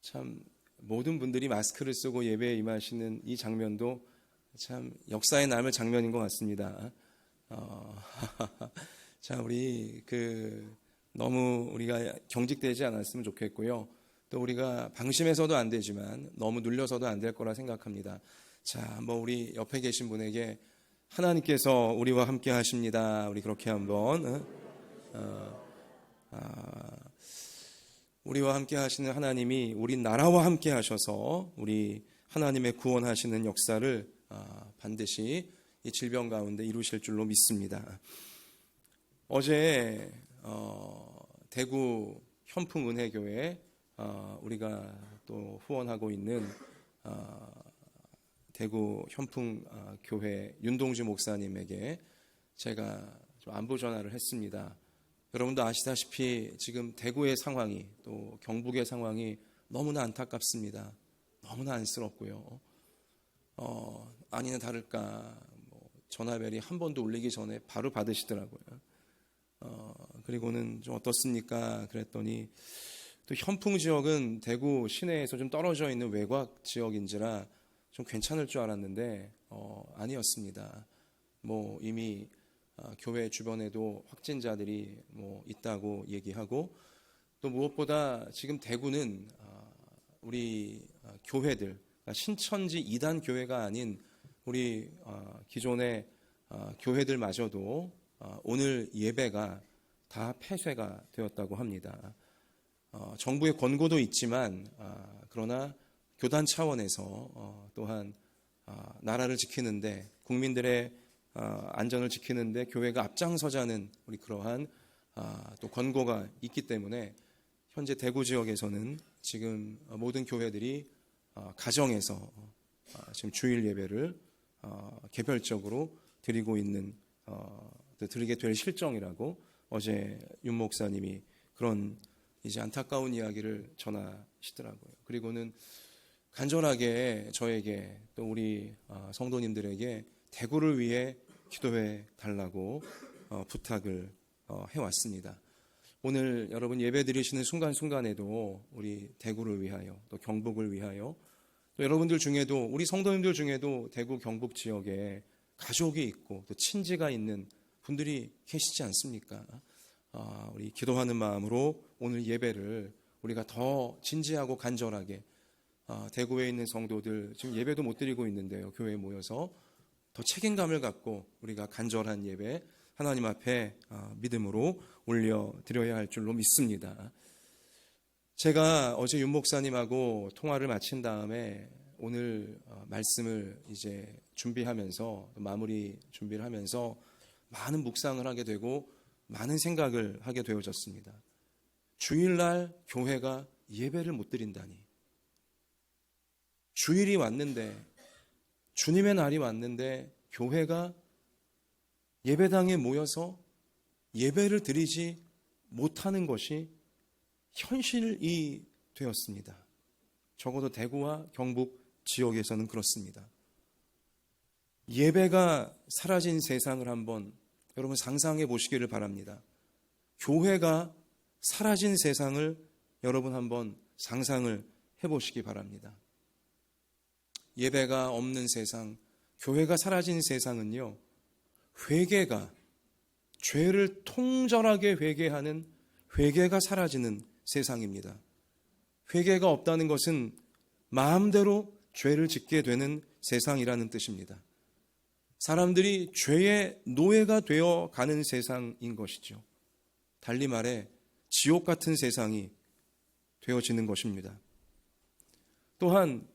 참 모든 분들이 마스크를 쓰고 예배에 임하시는 이 장면도 참 역사에 남을 장면인 것 같습니다. 자, 우리 너무 우리가 경직되지 않았으면 좋겠고요. 또 우리가 방심해서도 안 되지만 너무 눌려서도 안 될 거라 생각합니다. 자, 우리 옆에 계신 분에게 하나님께서 우리와 함께 하십니다. 우리 그렇게 한번 우리와 함께 하시는 하나님이 우리 나라와 함께 하셔서 우리 하나님의 구원하시는 역사를 반드시 이 질병 가운데 이루실 줄로 믿습니다. 어제 대구 현풍은혜교회 우리가 또 후원하고 있는 대구 현풍교회 윤동주 목사님에게 제가 좀 안부 전화를 했습니다. 여러분도 아시다시피 지금 대구의 상황이 또 경북의 상황이 너무나 안타깝습니다. 너무나 안쓰럽고요. 아니나 다를까 전화벨이 한 번도 울리기 전에 바로 받으시더라고요. 그리고는 좀 어떻습니까? 그랬더니 또 현풍 지역은 대구 시내에서 좀 떨어져 있는 외곽 지역인지라 좀 괜찮을 줄 알았는데 아니었습니다. 이미 교회 주변에도 확진자들이 있다고 얘기하고, 또 무엇보다 지금 대구는 우리 교회들, 신천지 이단 교회가 아닌 우리 기존의 교회들마저도 오늘 예배가 다 폐쇄가 되었다고 합니다. 정부의 권고도 있지만 그러나 교단 차원에서 또한 나라를 지키는데, 국민들의 안전을 지키는데 교회가 앞장서자는 우리 그러한 또 권고가 있기 때문에 현재 대구 지역에서는 지금 모든 교회들이 가정에서 지금 주일 예배를 개별적으로 드리게 될 실정이라고 어제 윤 목사님이 그런 이제 안타까운 이야기를 전하시더라고요. 그리고는 간절하게 저에게 또 우리 성도님들에게 대구를 위해 기도해 달라고 부탁을 해왔습니다. 오늘 여러분 예배 드리시는 순간순간에도 우리 대구를 위하여, 또 경북을 위하여, 또 여러분들 중에도, 우리 성도님들 중에도 대구 경북 지역에 가족이 있고 또 친지가 있는 분들이 계시지 않습니까? 우리 기도하는 마음으로 오늘 예배를 우리가 더 진지하고 간절하게, 대구에 있는 성도들 지금 예배도 못 드리고 있는데요, 교회에 모여서 더 책임감을 갖고 우리가 간절한 예배 하나님 앞에 믿음으로 올려드려야 할 줄로 믿습니다. 제가 어제 윤 목사님하고 통화를 마친 다음에 오늘 말씀을 이제 준비하면서, 마무리 준비를 하면서 많은 묵상을 하게 되고 많은 생각을 하게 되어졌습니다. 주일날 교회가 예배를 못 드린다니, 주일이 왔는데, 주님의 날이 왔는데 교회가 예배당에 모여서 예배를 드리지 못하는 것이 현실이 되었습니다. 적어도 대구와 경북 지역에서는 그렇습니다. 예배가 사라진 세상을 한번 여러분 상상해 보시기를 바랍니다. 교회가 사라진 세상을 여러분 한번 상상을 해보시기 바랍니다. 예배가 없는 세상, 교회가 사라진 세상은요, 회개가, 죄를 통절하게 회개하는 회개가 사라지는 세상입니다. 회개가 없다는 것은 마음대로 죄를 짓게 되는 세상이라는 뜻입니다. 사람들이 죄의 노예가 되어 가는 세상인 것이죠. 달리 말해 지옥 같은 세상이 되어지는 것입니다. 또한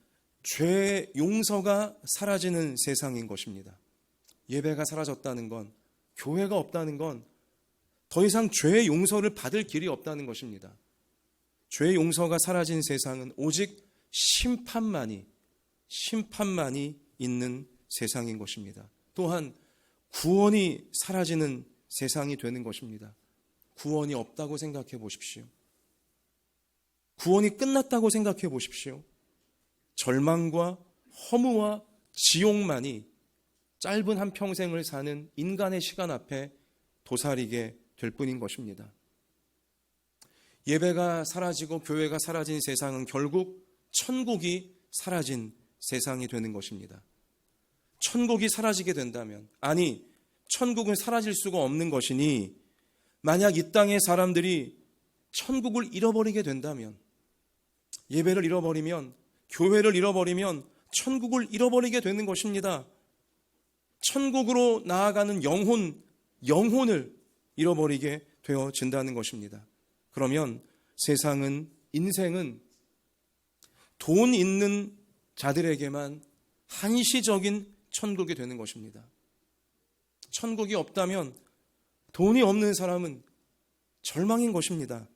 죄의 용서가 사라지는 세상인 것입니다. 예배가 사라졌다는 건, 교회가 없다는 건 더 이상 죄의 용서를 받을 길이 없다는 것입니다. 죄의 용서가 사라진 세상은 오직 심판만이 있는 세상인 것입니다. 또한 구원이 사라지는 세상이 되는 것입니다. 구원이 없다고 생각해 보십시오. 구원이 끝났다고 생각해 보십시오. 절망과 허무와 지옥만이 짧은 한평생을 사는 인간의 시간 앞에 도사리게 될 뿐인 것입니다. 예배가 사라지고 교회가 사라진 세상은 결국 천국이 사라진 세상이 되는 것입니다. 천국이 사라지게 된다면, 아니 천국은 사라질 수가 없는 것이니 만약 이 땅의 사람들이 천국을 잃어버리게 된다면, 예배를 잃어버리면, 교회를 잃어버리면 천국을 잃어버리게 되는 것입니다. 천국으로 나아가는 영혼을 잃어버리게 되어진다는 것입니다. 그러면 인생은 돈 있는 자들에게만 한시적인 천국이 되는 것입니다. 천국이 없다면 돈이 없는 사람은 절망인 것입니다.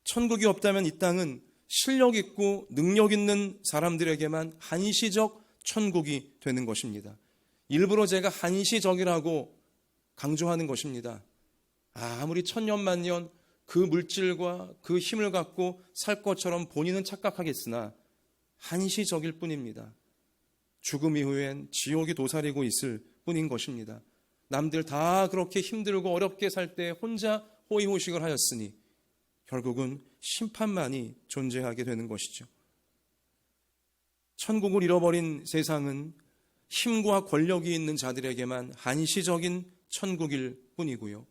천국이 없다면 이 땅은 실력 있고 능력 있는 사람들에게만 한시적 천국이 되는 것입니다. 일부러 제가 한시적이라고 강조하는 것입니다. 아무리 천년만년 그 물질과 그 힘을 갖고 살 것처럼 본인은 착각하겠으나 한시적일 뿐입니다. 죽음 이후엔 지옥이 도사리고 있을 뿐인 것입니다. 남들 다 그렇게 힘들고 어렵게 살 때 혼자 호의호식을 하였으니 결국은 심판만이 존재하게 되는 것이죠. 천국을 잃어버린 세상은 힘과 권력이 있는 자들에게만 한시적인 천국일 뿐이고요.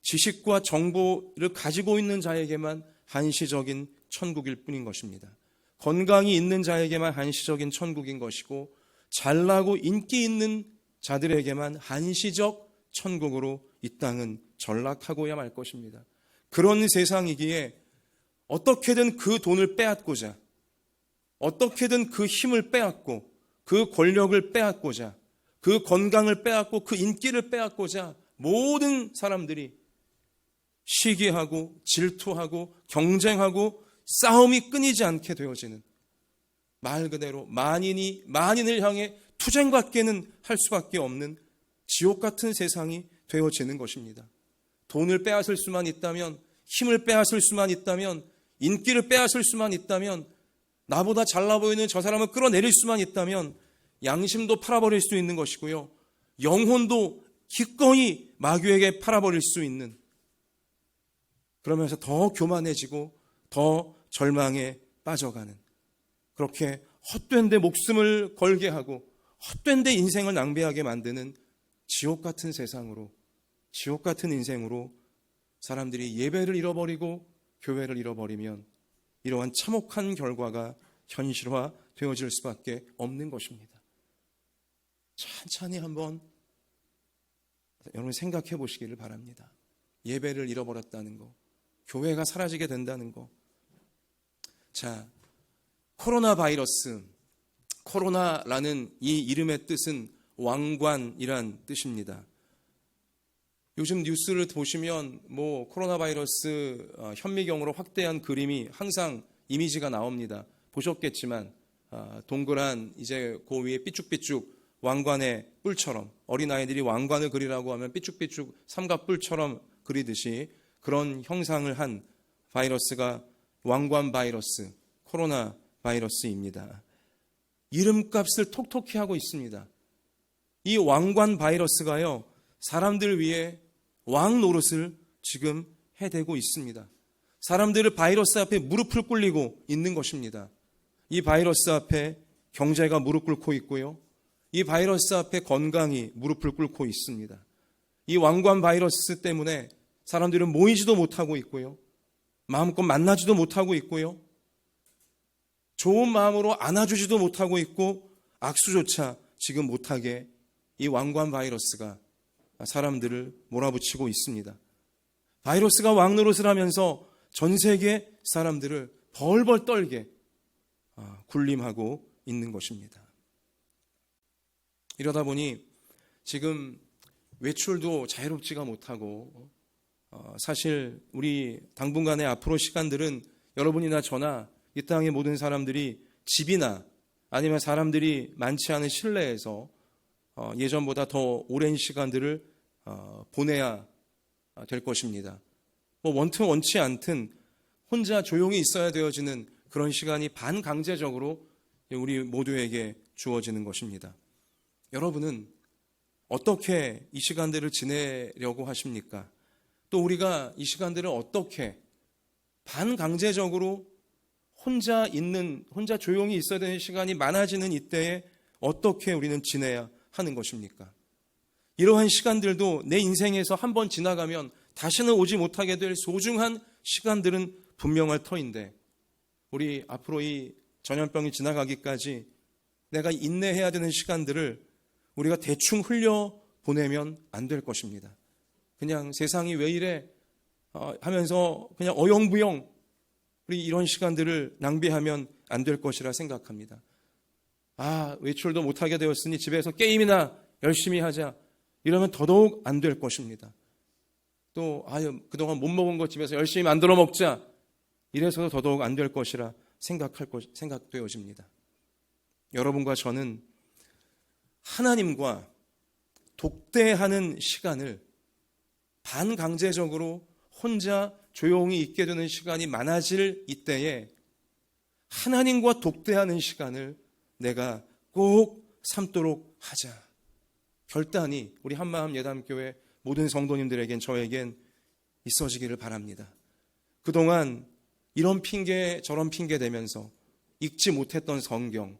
지식과 정보를 가지고 있는 자에게만 한시적인 천국일 뿐인 것입니다. 건강이 있는 자에게만 한시적인 천국인 것이고, 잘나고 인기 있는 자들에게만 한시적 천국으로 이 땅은 전락하고야 말 것입니다. 그런 세상이기에 어떻게든 그 돈을 빼앗고자, 어떻게든 그 힘을 빼앗고, 그 권력을 빼앗고자, 그 건강을 빼앗고, 그 인기를 빼앗고자 모든 사람들이 시기하고 질투하고 경쟁하고 싸움이 끊이지 않게 되어지는, 말 그대로 만인이 만인을 향해 투쟁밖에는 할 수밖에 없는 지옥 같은 세상이 되어지는 것입니다. 돈을 빼앗을 수만 있다면, 힘을 빼앗을 수만 있다면, 인기를 빼앗을 수만 있다면, 나보다 잘나 보이는 저 사람을 끌어내릴 수만 있다면 양심도 팔아버릴 수 있는 것이고요, 영혼도 기꺼이 마귀에게 팔아버릴 수 있는, 그러면서 더 교만해지고 더 절망에 빠져가는, 그렇게 헛된 데 목숨을 걸게 하고 헛된 데 인생을 낭비하게 만드는 지옥 같은 세상으로, 지옥 같은 인생으로 사람들이 예배를 잃어버리고 교회를 잃어버리면 이러한 참혹한 결과가 현실화 되어질 수밖에 없는 것입니다. 천천히 한번 여러분 생각해 보시기를 바랍니다. 예배를 잃어버렸다는 거, 교회가 사라지게 된다는 거. 자, 코로나 바이러스, 코로나라는 이 이름의 뜻은 왕관이란 뜻입니다. 요즘 뉴스를 보시면 코로나 바이러스 현미경으로 확대한 그림이 항상 이미지가 나옵니다. 보셨겠지만 동그란 이제 그 위에 삐쭉삐쭉 왕관의 뿔처럼, 어린아이들이 왕관을 그리라고 하면 삐쭉삐쭉 삼각뿔처럼 그리듯이 그런 형상을 한 바이러스가 왕관 바이러스, 코로나 바이러스입니다. 이름값을 톡톡히 하고 있습니다. 이 왕관 바이러스가요, 사람들 위해 왕 노릇을 지금 해대고 있습니다. 사람들을 바이러스 앞에 무릎을 꿇리고 있는 것입니다. 이 바이러스 앞에 경제가 무릎 꿇고 있고요, 이 바이러스 앞에 건강이 무릎을 꿇고 있습니다. 이 왕관 바이러스 때문에 사람들은 모이지도 못하고 있고요, 마음껏 만나지도 못하고 있고요, 좋은 마음으로 안아주지도 못하고 있고, 악수조차 지금 못하게 이 왕관 바이러스가 사람들을 몰아붙이고 있습니다. 바이러스가 왕노릇을 하면서 전 세계 사람들을 벌벌 떨게 굴림하고 있는 것입니다. 이러다 보니 지금 외출도 자유롭지가 못하고, 사실 우리 당분간의 앞으로 시간들은 여러분이나 저나 이 땅의 모든 사람들이 집이나 아니면 사람들이 많지 않은 실내에서 예전보다 더 오랜 시간들을 보내야 될 것입니다. 원튼 원치 않든 혼자 조용히 있어야 되어지는 그런 시간이 반강제적으로 우리 모두에게 주어지는 것입니다. 여러분은 어떻게 이 시간들을 지내려고 하십니까? 또 우리가 이 시간들을 어떻게 반강제적으로 혼자 조용히 있어야 되는 시간이 많아지는 이때에 어떻게 우리는 지내야 하는 것입니까? 이러한 시간들도 내 인생에서 한번 지나가면 다시는 오지 못하게 될 소중한 시간들은 분명할 터인데, 우리 앞으로 이 전염병이 지나가기까지 내가 인내해야 되는 시간들을 우리가 대충 흘려 보내면 안 될 것입니다. 그냥 세상이 왜 이래 하면서 그냥 어영부영 우리 이런 시간들을 낭비하면 안 될 것이라 생각합니다. 외출도 못하게 되었으니 집에서 게임이나 열심히 하자, 이러면 더더욱 안 될 것입니다. 또 그동안 못 먹은 거 집에서 열심히 만들어 먹자, 이래서도 더더욱 안 될 것이라 생각되어집니다. 여러분과 저는 하나님과 독대하는 시간을, 반강제적으로 혼자 조용히 있게 되는 시간이 많아질 이때에 하나님과 독대하는 시간을 내가 꼭 삼도록 하자. 결단이 우리 한마음 예담교회 모든 성도님들에겐, 저에겐 있어지기를 바랍니다. 그동안 이런 핑계 저런 핑계 대면서 읽지 못했던 성경,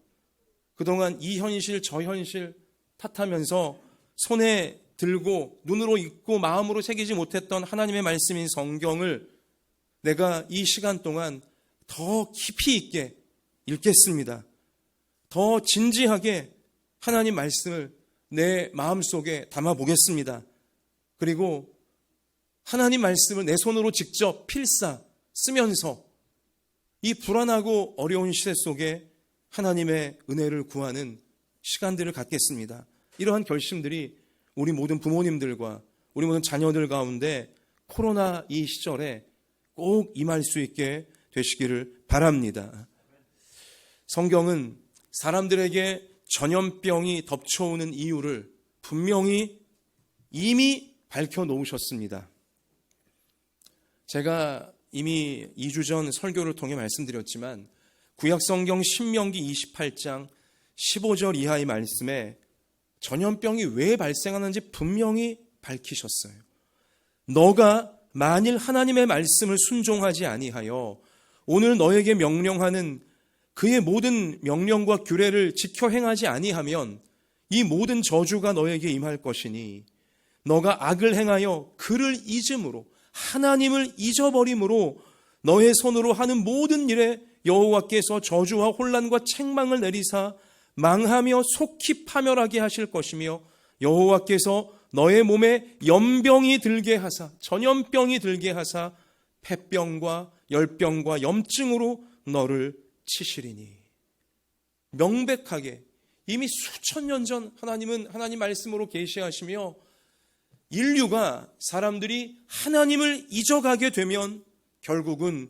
그동안 이 현실 저 현실 탓하면서 손에 들고 눈으로 읽고 마음으로 새기지 못했던 하나님의 말씀인 성경을 내가 이 시간 동안 더 깊이 있게 읽겠습니다. 더 진지하게 하나님 말씀을 내 마음속에 담아보겠습니다. 그리고 하나님 말씀을 내 손으로 직접 필사 쓰면서 이 불안하고 어려운 시대 속에 하나님의 은혜를 구하는 시간들을 갖겠습니다. 이러한 결심들이 우리 모든 부모님들과 우리 모든 자녀들 가운데 코로나 이 시절에 꼭 임할 수 있게 되시기를 바랍니다. 성경은 사람들에게 전염병이 덮쳐오는 이유를 분명히 이미 밝혀놓으셨습니다. 제가 이미 2주 전 설교를 통해 말씀드렸지만 구약성경 신명기 28장 15절 이하의 말씀에 전염병이 왜 발생하는지 분명히 밝히셨어요. 너가 만일 하나님의 말씀을 순종하지 아니하여 오늘 너에게 명령하는 그의 모든 명령과 규례를 지켜 행하지 아니하면 이 모든 저주가 너에게 임할 것이니 너가 악을 행하여 그를 잊음으로, 하나님을 잊어버림으로 너의 손으로 하는 모든 일에 여호와께서 저주와 혼란과 책망을 내리사 망하며 속히 파멸하게 하실 것이며 여호와께서 너의 몸에 연병이 들게 하사, 전염병이 들게 하사 폐병과 열병과 염증으로 너를 치시리니. 명백하게 이미 수천 년 전 하나님은 하나님 말씀으로 계시하시며 인류가, 사람들이 하나님을 잊어가게 되면 결국은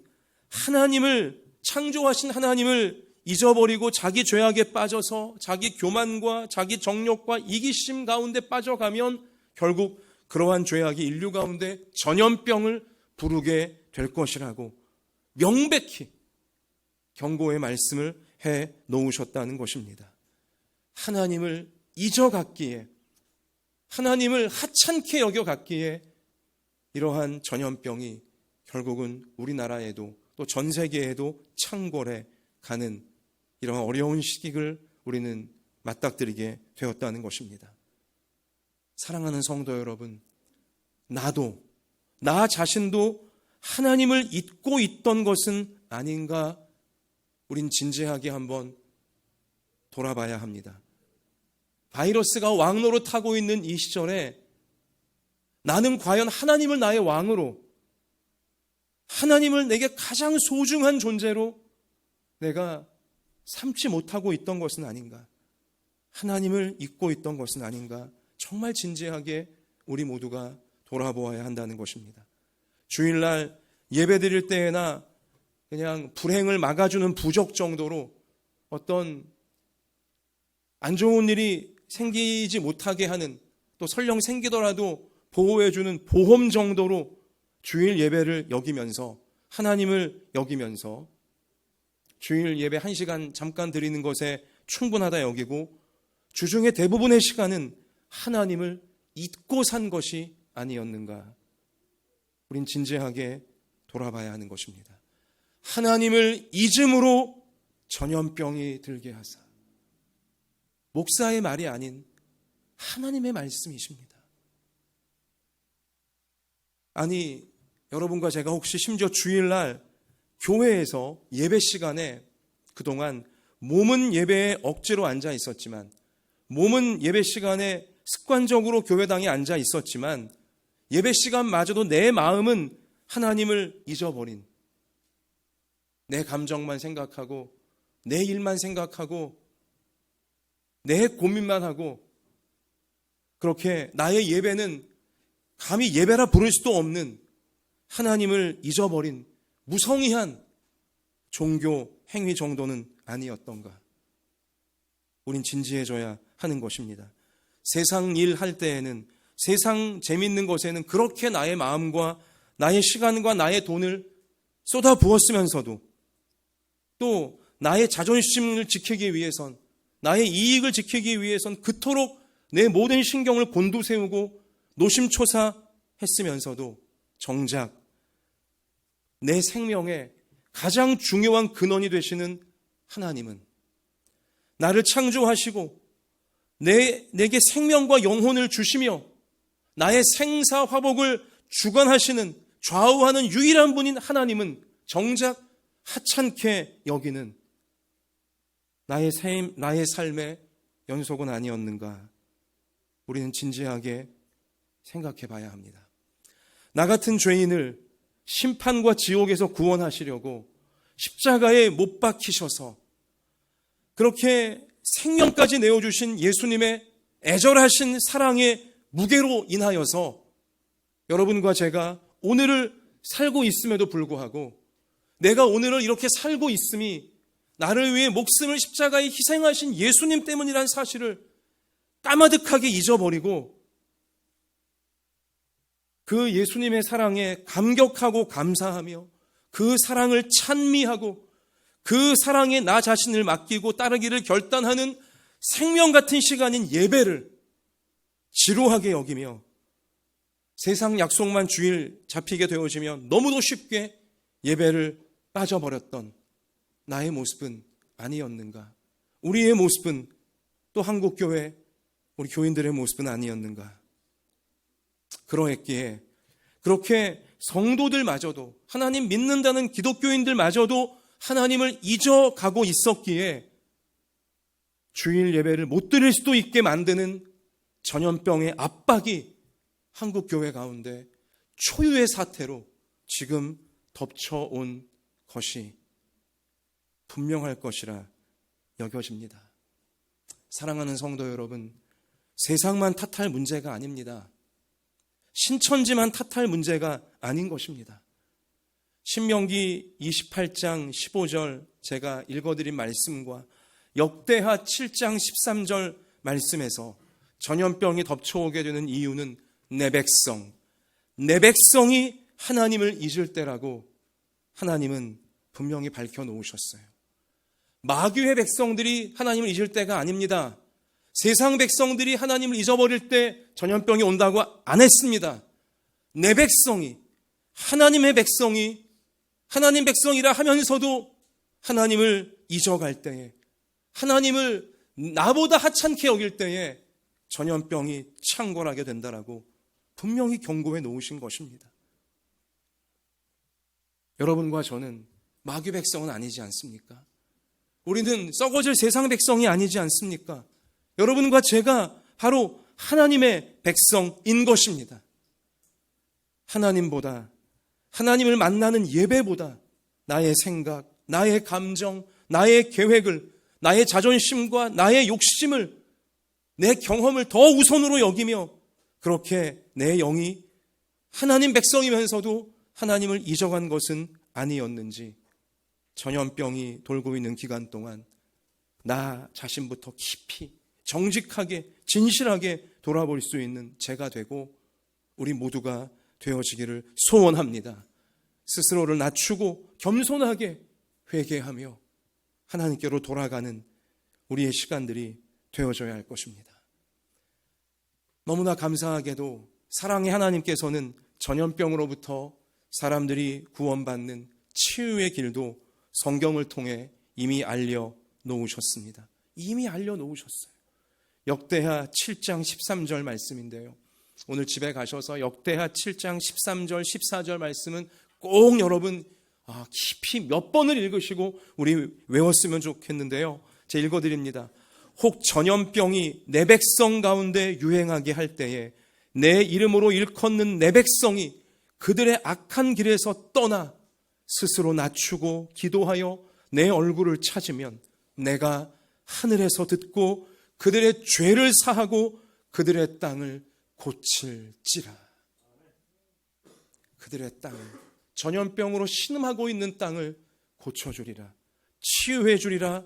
하나님을, 창조하신 하나님을 잊어버리고 자기 죄악에 빠져서 자기 교만과 자기 정욕과 이기심 가운데 빠져가면 결국 그러한 죄악이 인류 가운데 전염병을 부르게 될 것이라고 명백히 경고의 말씀을 해 놓으셨다는 것입니다. 하나님을 잊어갔기에, 하나님을 하찮게 여겨갔기에 이러한 전염병이 결국은 우리나라에도 또 전 세계에도 창궐해 가는 이러한 어려운 시기를 우리는 맞닥뜨리게 되었다는 것입니다. 사랑하는 성도 여러분, 나도, 나 자신도 하나님을 잊고 있던 것은 아닌가, 우린 진지하게 한번 돌아봐야 합니다. 바이러스가 왕노릇하고 있는 이 시절에 나는 과연 하나님을 나의 왕으로, 하나님을 내게 가장 소중한 존재로 내가 삼지 못하고 있던 것은 아닌가, 하나님을 잊고 있던 것은 아닌가, 정말 진지하게 우리 모두가 돌아보아야 한다는 것입니다. 주일날 예배 드릴 때에나 그냥 불행을 막아주는 부적 정도로 어떤 안 좋은 일이 생기지 못하게 하는, 또 설령 생기더라도 보호해주는 보험 정도로 주일 예배를 여기면서, 하나님을 여기면서 주일 예배 1시간 잠깐 드리는 것에 충분하다 여기고 주중에 대부분의 시간은 하나님을 잊고 산 것이 아니었는가, 우린 진지하게 돌아봐야 하는 것입니다. 하나님을 잊음으로 전염병이 들게 하사. 목사의 말이 아닌 하나님의 말씀이십니다. 아니, 여러분과 제가 혹시 심지어 주일날 교회에서 예배 시간에 그동안 몸은 예배에 억지로 앉아 있었지만, 몸은 예배 시간에 습관적으로 교회당에 앉아 있었지만, 예배 시간마저도 내 마음은 하나님을 잊어버린, 내 감정만 생각하고 내 일만 생각하고 내 고민만 하고, 그렇게 나의 예배는 감히 예배라 부를 수도 없는 하나님을 잊어버린 무성의한 종교 행위 정도는 아니었던가. 우린 진지해져야 하는 것입니다. 세상 일 할 때에는, 세상 재밌는 것에는 그렇게 나의 마음과 나의 시간과 나의 돈을 쏟아 부었으면서도, 또 나의 자존심을 지키기 위해선, 나의 이익을 지키기 위해선 그토록 내 모든 신경을 곤두세우고 노심초사했으면서도 정작 내 생명의 가장 중요한 근원이 되시는 하나님은, 나를 창조하시고 내게 생명과 영혼을 주시며 나의 생사화복을 주관하시는, 좌우하는 유일한 분인 하나님은 정작 하찮게 여기는 나의 삶의 연속은 아니었는가. 우리는 진지하게 생각해 봐야 합니다. 나 같은 죄인을 심판과 지옥에서 구원하시려고 십자가에 못 박히셔서 그렇게 생명까지 내어주신 예수님의 애절하신 사랑의 무게로 인하여서 여러분과 제가 오늘을 살고 있음에도 불구하고, 내가 오늘을 이렇게 살고 있음이 나를 위해 목숨을 십자가에 희생하신 예수님 때문이라는 사실을 까마득하게 잊어버리고, 그 예수님의 사랑에 감격하고 감사하며 그 사랑을 찬미하고 그 사랑에 나 자신을 맡기고 따르기를 결단하는 생명 같은 시간인 예배를 지루하게 여기며 세상 약속만 주일 잡히게 되어지면 너무도 쉽게 예배를 빠져버렸던 나의 모습은 아니었는가? 우리의 모습은, 또 한국교회 우리 교인들의 모습은 아니었는가? 그러했기에 그렇게 성도들마저도, 하나님 믿는다는 기독교인들마저도 하나님을 잊어가고 있었기에 주일 예배를 못 드릴 수도 있게 만드는 전염병의 압박이 한국교회 가운데 초유의 사태로 지금 덮쳐온 것이 분명할 것이라 여겨집니다. 사랑하는 성도 여러분, 세상만 탓할 문제가 아닙니다. 신천지만 탓할 문제가 아닌 것입니다. 신명기 28장 15절 제가 읽어드린 말씀과 역대하 7장 13절 말씀에서 전염병이 덮쳐오게 되는 이유는 내 백성이 하나님을 잊을 때라고 하나님은 분명히 밝혀놓으셨어요. 마귀의 백성들이 하나님을 잊을 때가 아닙니다. 세상 백성들이 하나님을 잊어버릴 때 전염병이 온다고 안 했습니다. 내 백성이, 하나님의 백성이, 하나님 백성이라 하면서도 하나님을 잊어갈 때에, 하나님을 나보다 하찮게 여길 때에 전염병이 창궐하게 된다라고 분명히 경고해 놓으신 것입니다. 여러분과 저는 마귀 백성은 아니지 않습니까? 우리는 썩어질 세상 백성이 아니지 않습니까? 여러분과 제가 바로 하나님의 백성인 것입니다. 하나님보다, 하나님을 만나는 예배보다 나의 생각, 나의 감정, 나의 계획을, 나의 자존심과 나의 욕심을, 내 경험을 더 우선으로 여기며 그렇게 내 영이 하나님 백성이면서도 하나님을 잊어간 것은 아니었는지, 전염병이 돌고 있는 기간 동안 나 자신부터 깊이 정직하게 진실하게 돌아볼 수 있는 제가 되고 우리 모두가 되어지기를 소원합니다. 스스로를 낮추고 겸손하게 회개하며 하나님께로 돌아가는 우리의 시간들이 되어져야 할 것입니다. 너무나 감사하게도 사랑의 하나님께서는 전염병으로부터 사람들이 구원받는 치유의 길도 성경을 통해 이미 알려놓으셨습니다. 이미 알려놓으셨어요. 역대하 7장 13절 말씀인데요. 오늘 집에 가셔서 역대하 7장 13절 14절 말씀은 꼭 여러분 깊이 몇 번을 읽으시고 우리 외웠으면 좋겠는데요. 제가 읽어드립니다. 혹 전염병이 내 백성 가운데 유행하게 할 때에 내 이름으로 일컫는 내 백성이 그들의 악한 길에서 떠나 스스로 낮추고 기도하여 내 얼굴을 찾으면 내가 하늘에서 듣고 그들의 죄를 사하고 그들의 땅을 고칠지라. 그들의 땅을, 전염병으로 신음하고 있는 땅을 고쳐주리라. 치유해 주리라.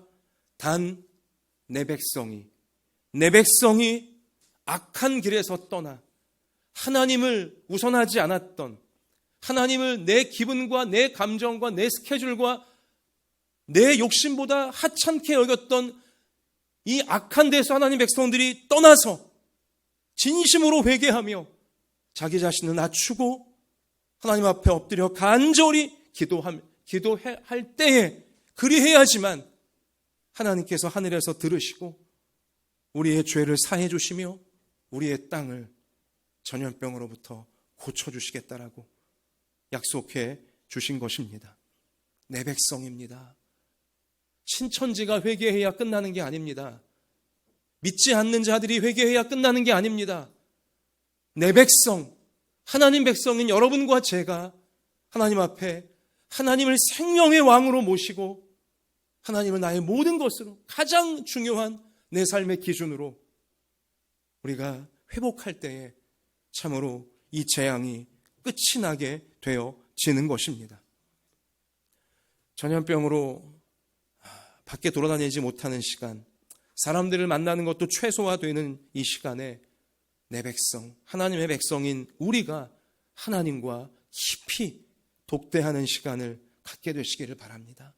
단 내 백성이 악한 길에서 떠나 하나님을 우선하지 않았던, 하나님을 내 기분과 내 감정과 내 스케줄과 내 욕심보다 하찮게 여겼던 이 악한 데서 하나님 백성들이 떠나서 진심으로 회개하며 자기 자신을 낮추고 하나님 앞에 엎드려 간절히 기도할 때에 그리해야지만 하나님께서 하늘에서 들으시고 우리의 죄를 사해 주시며 우리의 땅을 전염병으로부터 고쳐주시겠다라고 약속해 주신 것입니다. 내 백성입니다. 신천지가 회개해야 끝나는 게 아닙니다. 믿지 않는 자들이 회개해야 끝나는 게 아닙니다. 내 백성, 하나님 백성인 여러분과 제가 하나님 앞에 하나님을 생명의 왕으로 모시고 하나님을 나의 모든 것으로 가장 중요한 내 삶의 기준으로 우리가 회복할 때에 참으로 이 재앙이 끝이 나게 되어지는 것입니다. 전염병으로 밖에 돌아다니지 못하는 시간, 사람들을 만나는 것도 최소화되는 이 시간에 내 백성, 하나님의 백성인 우리가 하나님과 깊이 독대하는 시간을 갖게 되시기를 바랍니다.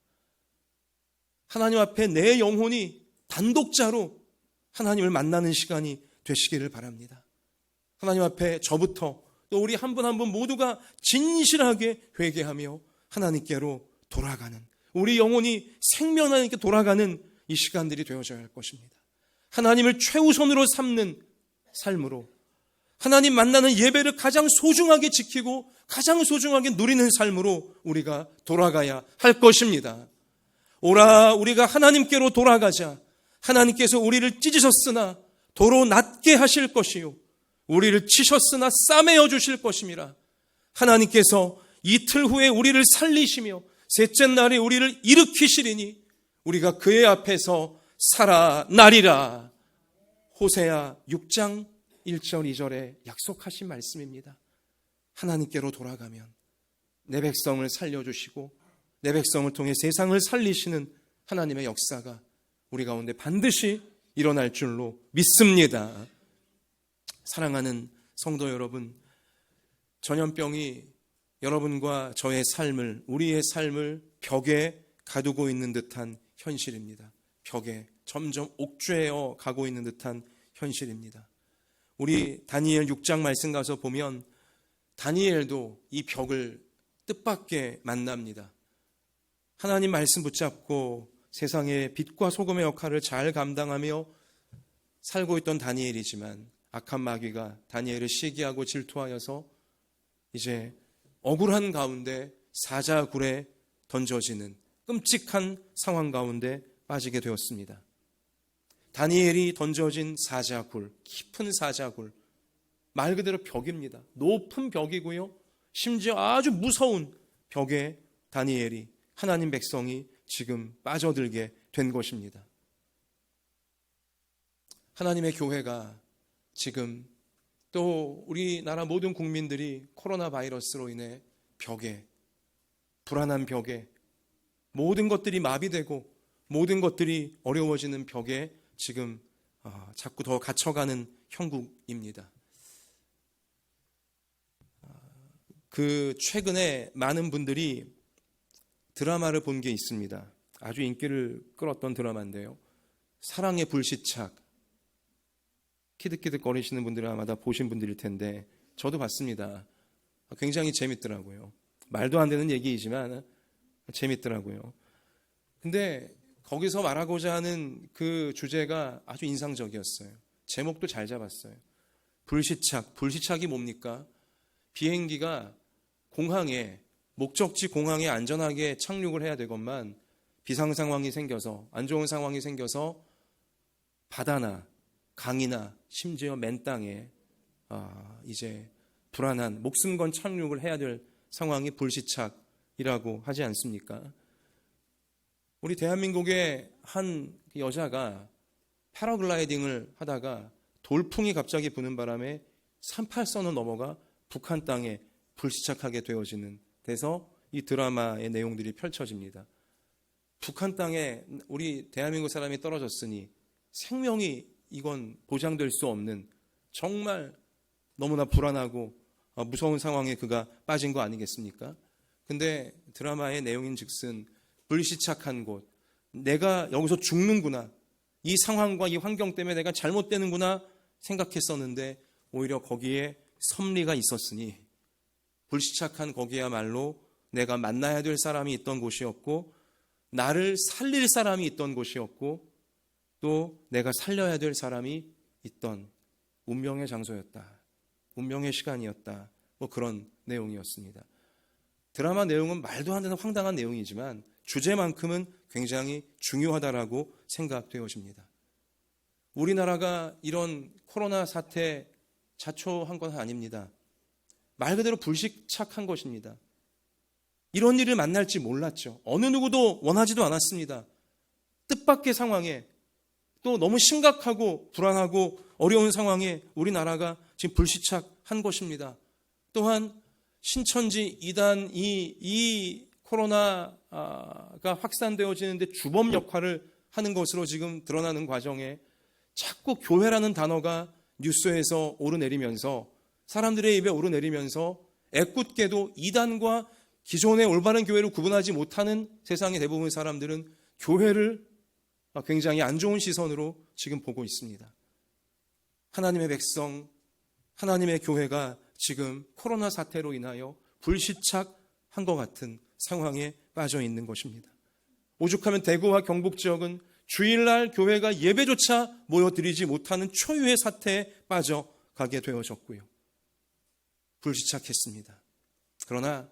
하나님 앞에 내 영혼이 단독자로 하나님을 만나는 시간이 되시기를 바랍니다. 하나님 앞에 저부터 또 우리 한 분 한 분 모두가 진실하게 회개하며 하나님께로 돌아가는, 우리 영혼이 생명 하나님께 돌아가는 이 시간들이 되어져야 할 것입니다. 하나님을 최우선으로 삼는 삶으로 하나님 만나는 예배를 가장 소중하게 지키고 가장 소중하게 누리는 삶으로 우리가 돌아가야 할 것입니다. 오라, 우리가 하나님께로 돌아가자. 하나님께서 우리를 찢으셨으나 도로 낮게 하실 것이요 우리를 치셨으나 싸매어 주실 것임이라. 하나님께서 이틀 후에 우리를 살리시며 셋째 날에 우리를 일으키시리니 우리가 그의 앞에서 살아나리라. 호세아 6장 1절 2절에 약속하신 말씀입니다. 하나님께로 돌아가면 내 백성을 살려주시고 내 백성을 통해 세상을 살리시는 하나님의 역사가 우리 가운데 반드시 일어날 줄로 믿습니다. 사랑하는 성도 여러분, 전염병이 여러분과 저의 삶을, 우리의 삶을 벽에 가두고 있는 듯한 현실입니다. 벽에 점점 옥죄어 가고 있는 듯한 현실입니다. 우리 다니엘 6장 말씀 가서 보면 다니엘도 이 벽을 뜻밖의 만납니다. 하나님 말씀 붙잡고 세상의 빛과 소금의 역할을 잘 감당하며 살고 있던 다니엘이지만 악한 마귀가 다니엘을 시기하고 질투하여서 이제 억울한 가운데 사자굴에 던져지는 끔찍한 상황 가운데 빠지게 되었습니다. 다니엘이 던져진 사자굴, 깊은 사자굴, 말 그대로 벽입니다. 높은 벽이고요. 심지어 아주 무서운 벽에 다니엘이, 하나님 백성이 지금 빠져들게 된 것입니다. 하나님의 교회가 지금 또 우리나라 모든 국민들이 코로나 바이러스로 인해 벽에, 불안한 벽에, 모든 것들이 마비되고 모든 것들이 어려워지는 벽에 지금 자꾸 더 갇혀가는 형국입니다. 그 최근에 많은 분들이 드라마를 본 게 있습니다. 아주 인기를 끌었던 드라마인데요. 사랑의 불시착. 키득키득 거리시는 분들은 아마 다 보신 분들일 텐데 저도 봤습니다. 굉장히 재밌더라고요. 말도 안 되는 얘기이지만 재밌더라고요. 근데 거기서 말하고자 하는 그 주제가 아주 인상적이었어요. 제목도 잘 잡았어요. 불시착. 불시착이 뭡니까? 비행기가 공항에, 목적지 공항에 안전하게 착륙을 해야 되건만 비상 상황이 생겨서, 안 좋은 상황이 생겨서 바다나 강이나 심지어 맨 땅에 이제 불안한 목숨 건 착륙을 해야 될 상황이 불시착이라고 하지 않습니까? 우리 대한민국의 한 여자가 패러글라이딩을 하다가 돌풍이 갑자기 부는 바람에 38선을 넘어가 북한 땅에 불시착하게 되어지는 데서 이 드라마의 내용들이 펼쳐집니다. 북한 땅에 우리 대한민국 사람이 떨어졌으니 생명이 이건 보장될 수 없는 정말 너무나 불안하고 무서운 상황에 그가 빠진 거 아니겠습니까? 근데 드라마의 내용인 즉슨 불시착한 곳, 내가 여기서 죽는구나, 이 상황과 이 환경 때문에 내가 잘못되는구나 생각했었는데 오히려 거기에 섭리가 있었으니 불시착한 거기야말로 내가 만나야 될 사람이 있던 곳이었고 나를 살릴 사람이 있던 곳이었고 또 내가 살려야 될 사람이 있던 운명의 장소였다. 운명의 시간이었다. 뭐 그런 내용이었습니다. 드라마 내용은 말도 안 되는 황당한 내용이지만 주제만큼은 굉장히 중요하다라고 생각되어집니다. 우리나라가 이런 코로나 사태 자초한 건 아닙니다. 말 그대로 불시착한 것입니다. 이런 일을 만날지 몰랐죠. 어느 누구도 원하지도 않았습니다. 뜻밖의 상황에 또 너무 심각하고 불안하고 어려운 상황에 우리나라가 지금 불시착한 것입니다. 또한 신천지 이단 이 코로나가 확산되어지는데 주범 역할을 하는 것으로 지금 드러나는 과정에 자꾸 교회라는 단어가 뉴스에서 오르내리면서 사람들의 입에 오르내리면서 애꿎게도 이단과 기존의 올바른 교회를 구분하지 못하는 세상의 대부분 사람들은 교회를 굉장히 안 좋은 시선으로 지금 보고 있습니다. 하나님의 백성, 하나님의 교회가 지금 코로나 사태로 인하여 불시착한 것 같은 상황에 빠져 있는 것입니다. 오죽하면 대구와 경북 지역은 주일날 교회가 예배조차 모여드리지 못하는 초유의 사태에 빠져가게 되어졌고요. 불시착했습니다. 그러나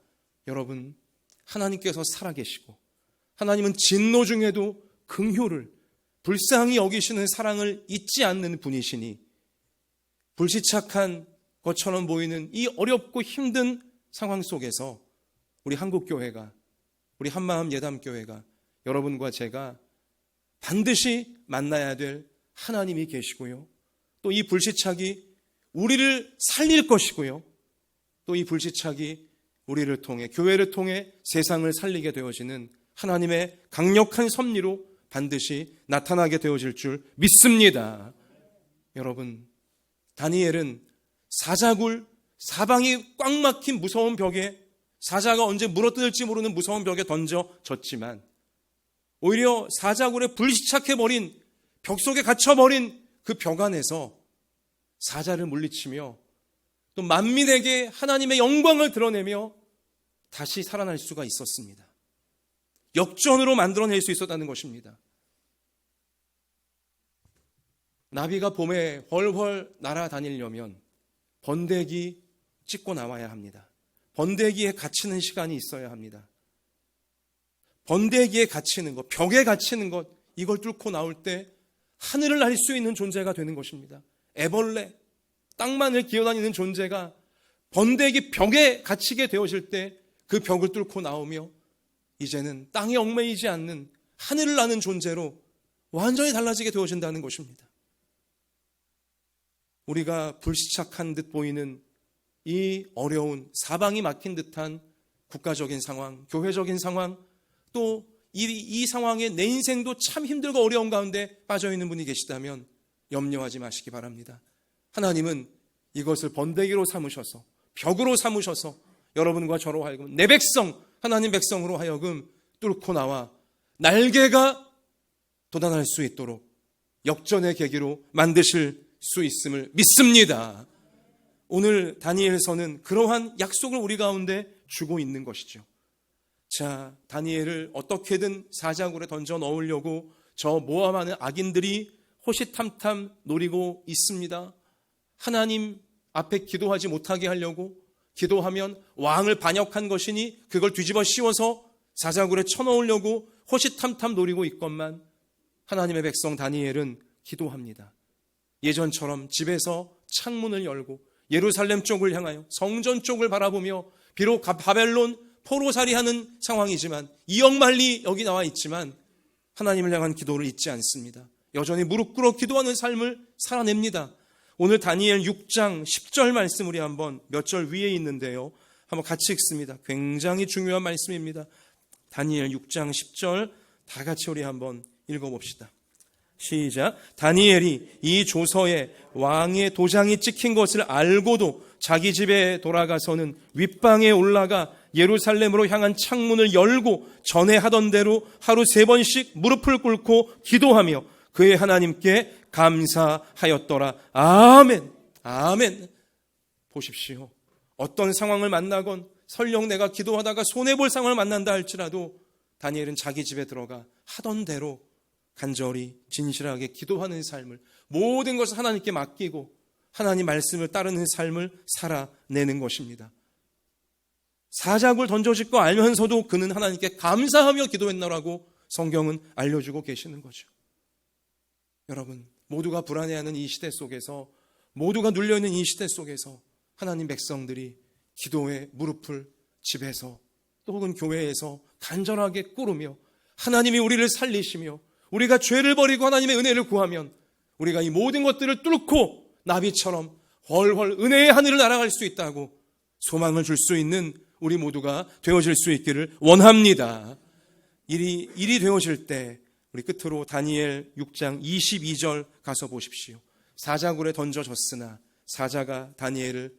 여러분, 하나님께서 살아계시고 하나님은 진노 중에도 긍휼을 불쌍히 여기시는 사랑을 잊지 않는 분이시니 불시착한 것처럼 보이는 이 어렵고 힘든 상황 속에서 우리 한국교회가, 우리 한마음 예담교회가, 여러분과 제가 반드시 만나야 될 하나님이 계시고요. 또 이 불시착이 우리를 살릴 것이고요. 또 이 불시착이 우리를 통해, 교회를 통해 세상을 살리게 되어지는 하나님의 강력한 섭리로 반드시 나타나게 되어질 줄 믿습니다. 여러분, 다니엘은 사자굴, 사방이 꽉 막힌 무서운 벽에, 사자가 언제 물어뜯을지 모르는 무서운 벽에 던져졌지만 오히려 사자굴에 불시착해버린, 벽 속에 갇혀버린 그 벽 안에서 사자를 물리치며 또 만민에게 하나님의 영광을 드러내며 다시 살아날 수가 있었습니다. 역전으로 만들어낼 수 있었다는 것입니다. 나비가 봄에 훨훨 날아다니려면 번데기 찍고 나와야 합니다. 번데기에 갇히는 시간이 있어야 합니다. 번데기에 갇히는 것, 벽에 갇히는 것, 이걸 뚫고 나올 때 하늘을 날 수 있는 존재가 되는 것입니다. 애벌레, 땅만을 기어다니는 존재가 번데기 벽에 갇히게 되어질 때 그 벽을 뚫고 나오며 이제는 땅에 얽매이지 않는 하늘을 나는 존재로 완전히 달라지게 되어진다는 것입니다. 우리가 불시착한 듯 보이는 이 어려운, 사방이 막힌 듯한 국가적인 상황, 교회적인 상황, 또 이 상황에 내 인생도 참 힘들고 어려운 가운데 빠져있는 분이 계시다면 염려하지 마시기 바랍니다. 하나님은 이것을 번데기로 삼으셔서, 벽으로 삼으셔서 여러분과 저로 하여금, 내 백성, 하나님 백성으로 하여금 뚫고 나와 날개가 돋아날 수 있도록 역전의 계기로 만드실 수 있음을 믿습니다. 오늘 다니엘서는 그러한 약속을 우리 가운데 주고 있는 것이죠. 자, 다니엘을 어떻게든 사자굴에 던져 넣으려고 저 모함하는 악인들이 호시탐탐 노리고 있습니다. 하나님 앞에 기도하지 못하게 하려고, 기도하면 왕을 반역한 것이니 그걸 뒤집어 씌워서 사자굴에 쳐넣으려고 호시탐탐 노리고 있건만 하나님의 백성 다니엘은 기도합니다. 예전처럼 집에서 창문을 열고 예루살렘 쪽을 향하여 성전 쪽을 바라보며, 비록 바벨론 포로살이하는 상황이지만, 이역만리 여기 나와 있지만 하나님을 향한 기도를 잊지 않습니다. 여전히 무릎 꿇어 기도하는 삶을 살아냅니다. 오늘 다니엘 6장 10절 말씀 우리 한번 몇 절 위에 있는데요, 한번 같이 읽습니다. 굉장히 중요한 말씀입니다. 다니엘 6장 10절 다 같이 우리 한번 읽어봅시다. 시작. 다니엘이 이 조서에 왕의 도장이 찍힌 것을 알고도 자기 집에 돌아가서는 윗방에 올라가 예루살렘으로 향한 창문을 열고 전에 하던 대로 하루 3번씩 무릎을 꿇고 기도하며 그의 하나님께 감사하였더라. 아멘. 아멘. 보십시오. 어떤 상황을 만나건, 설령 내가 기도하다가 손해볼 상황을 만난다 할지라도 다니엘은 자기 집에 들어가 하던 대로 간절히 진실하게 기도하는 삶을, 모든 것을 하나님께 맡기고 하나님 말씀을 따르는 삶을 살아내는 것입니다. 사자굴 던져질 거 알면서도 그는 하나님께 감사하며 기도했나라고 성경은 알려주고 계시는 거죠. 여러분, 모두가 불안해하는 이 시대 속에서, 모두가 눌려있는 이 시대 속에서 하나님 백성들이 기도의 무릎을 집에서 또 혹은 교회에서 간절하게 꿇으며 하나님이 우리를 살리시며 우리가 죄를 버리고 하나님의 은혜를 구하면 우리가 이 모든 것들을 뚫고 나비처럼 훨훨 은혜의 하늘을 날아갈 수 있다고 소망을 줄 수 있는 우리 모두가 되어질 수 있기를 원합니다. 일이 되어질 때 우리 끝으로 다니엘 6장 22절 가서 보십시오. 사자굴에 던져졌으나 사자가 다니엘을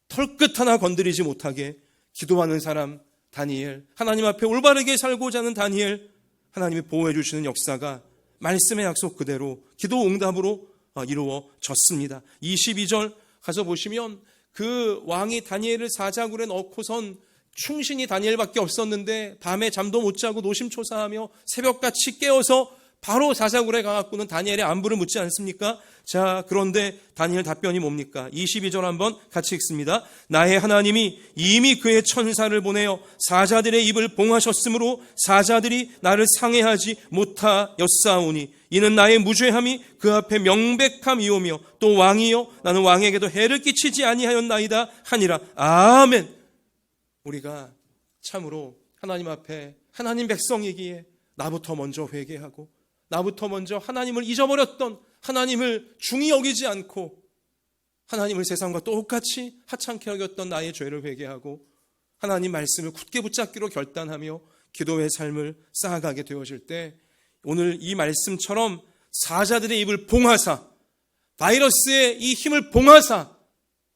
털끝 하나 건드리지 못하게 기도하는 사람 다니엘, 하나님 앞에 올바르게 살고자 하는 다니엘, 하나님이 보호해 주시는 역사가 말씀의 약속 그대로 기도 응답으로 이루어졌습니다. 22절 가서 보시면 그 왕이 다니엘을 사자굴에 넣고선 충신이 다니엘밖에 없었는데 밤에 잠도 못 자고 노심초사하며 새벽같이 깨어서 바로 사자굴에 가갖고는 다니엘의 안부를 묻지 않습니까? 자, 그런데 다니엘 답변이 뭡니까? 22절 한번 같이 읽습니다. 나의 하나님이 이미 그의 천사를 보내어 사자들의 입을 봉하셨으므로 사자들이 나를 상해하지 못하였사오니 이는 나의 무죄함이 그 앞에 명백함이오며 또 왕이여 나는 왕에게도 해를 끼치지 아니하였나이다 하니라. 아멘. 우리가 참으로 하나님 앞에 하나님 백성이기에 나부터 먼저 회개하고 나부터 먼저 하나님을 잊어버렸던, 하나님을 중히 여기지 않고 하나님을 세상과 똑같이 하찮게 여겼던 나의 죄를 회개하고 하나님 말씀을 굳게 붙잡기로 결단하며 기도의 삶을 쌓아가게 되어질 때 오늘 이 말씀처럼 사자들의 입을 봉하사, 바이러스의 이 힘을 봉하사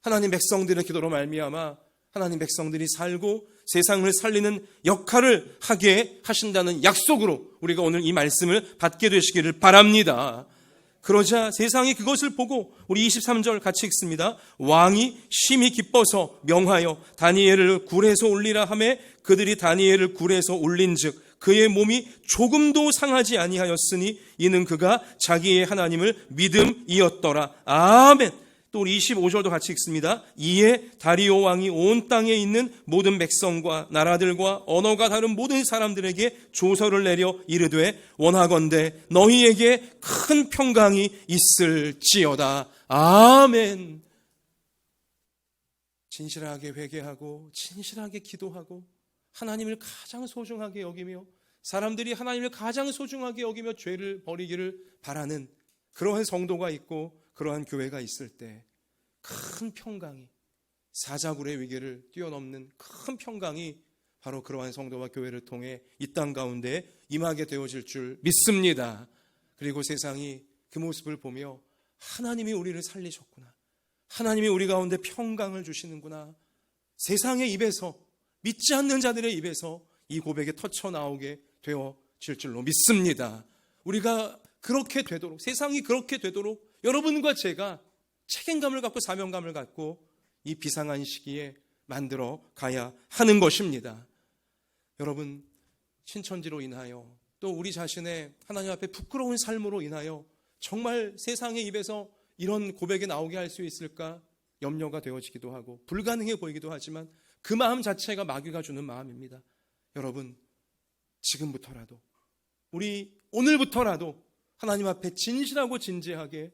하나님 백성들의 기도로 말미암아 하나님 백성들이 살고 세상을 살리는 역할을 하게 하신다는 약속으로 우리가 오늘 이 말씀을 받게 되시기를 바랍니다. 그러자 세상이 그것을 보고 우리 23절 같이 읽습니다. 왕이 심히 기뻐서 명하여 다니엘을 굴에서 올리라 하매 그들이 다니엘을 굴에서 올린즉 그의 몸이 조금도 상하지 아니하였으니 이는 그가 자기의 하나님을 믿음이었더라. 아멘. 또 우리 25절도 같이 읽습니다. 이에 다리오 왕이 온 땅에 있는 모든 백성과 나라들과 언어가 다른 모든 사람들에게 조서를 내려 이르되 원하건대 너희에게 큰 평강이 있을지어다. 아멘. 진실하게 회개하고 진실하게 기도하고 하나님을 가장 소중하게 여기며 사람들이 하나님을 가장 소중하게 여기며 죄를 버리기를 바라는 그러한 성도가 있고 그러한 교회가 있을 때 큰 평강이, 사자굴의 위기를 뛰어넘는 큰 평강이 바로 그러한 성도와 교회를 통해 이 땅 가운데 임하게 되어질 줄 믿습니다. 그리고 세상이 그 모습을 보며 하나님이 우리를 살리셨구나, 하나님이 우리 가운데 평강을 주시는구나, 세상의 입에서, 믿지 않는 자들의 입에서 이 고백이 터쳐나오게 되어질 줄로 믿습니다. 우리가 그렇게 되도록, 세상이 그렇게 되도록 여러분과 제가 책임감을 갖고 사명감을 갖고 이 비상한 시기에 만들어 가야 하는 것입니다. 여러분, 신천지로 인하여 또 우리 자신의 하나님 앞에 부끄러운 삶으로 인하여 정말 세상의 입에서 이런 고백이 나오게 할 수 있을까 염려가 되어지기도 하고 불가능해 보이기도 하지만 그 마음 자체가 마귀가 주는 마음입니다. 여러분, 지금부터라도, 우리 오늘부터라도 하나님 앞에 진실하고 진지하게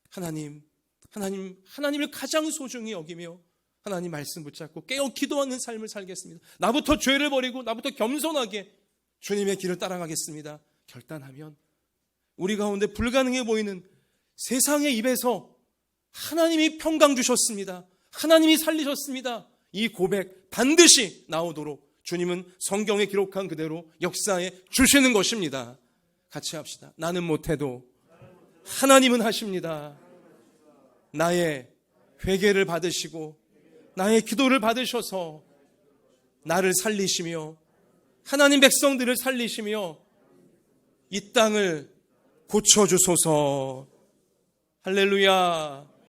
하나님을 가장 소중히 여기며 하나님 말씀 붙잡고 깨어 기도하는 삶을 살겠습니다. 나부터 죄를 버리고 나부터 겸손하게 주님의 길을 따라가겠습니다. 결단하면 우리 가운데 불가능해 보이는 세상의 입에서 하나님이 평강 주셨습니다. 하나님이 살리셨습니다. 이 고백 반드시 나오도록 주님은 성경에 기록한 그대로 역사에 주시는 것입니다. 같이 합시다. 나는 못해도 하나님은 하십니다. 나의 회개를 받으시고 나의 기도를 받으셔서 나를 살리시며 하나님 백성들을 살리시며 이 땅을 고쳐주소서. 할렐루야.